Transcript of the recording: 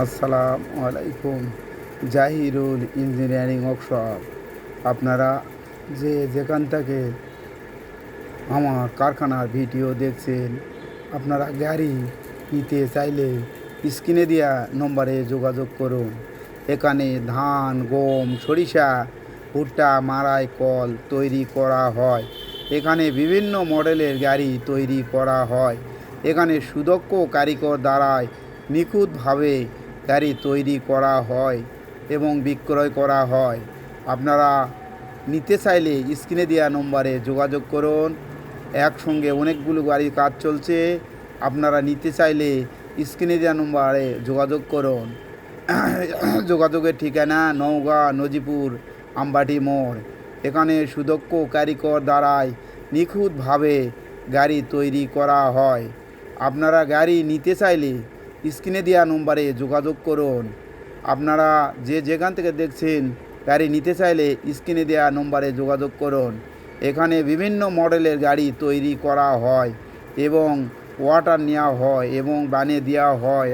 আসসালামু আলাইকুম। Zahirul engineering workshop. আপনারা যেখান থেকে আমার কারখানার ভিডিও দেখছেন, আপনারা গাড়ি নিতে চাইলে স্ক্রিনে দেওয়া নম্বরে যোগাযোগ করুন। এখানে ধান, গম, সরিষা, ভুট্টা মাড়াই কল তৈরি করা হয়। এখানে বিভিন্ন মডেলের গাড়ি তৈরি করা হয়। এখানে সুদক্ষ কারিগর দ্বারাই নিখুঁতভাবে গাড়ি তৈরি করা হয় এবং বিক্রয় করা হয়। আপনারা নিতে চাইলে স্ক্রিনে দেওয়া নম্বরে যোগাযোগ করুন। একসঙ্গে অনেকগুলো গাড়ির কাজ চলছে। আপনারা নিতে চাইলে স্ক্রিনে দেওয়া নম্বরে যোগাযোগ করুন। যোগাযোগের ঠিকানা নওগাঁ নজিপুর আমবাটি মোড়। এখানে সুদক্ষ কারিগর দ্বারাই নিখুঁতভাবে গাড়ি তৈরি করা হয়। আপনারা গাড়ি নিতে চাইলে স্ক্রিনে দেওয়া নম্বরে যোগাযোগ করুন। আপনারা যেখান থেকে দেখছেন, গাড়ি নিতে চাইলে স্ক্রিনে দেওয়া নম্বরে যোগাযোগ করুন। এখানে বিভিন্ন মডেলের গাড়ি তৈরি করা হয় এবং অর্ডার নেওয়া হয় এবং বানিয়ে দেওয়া হয়।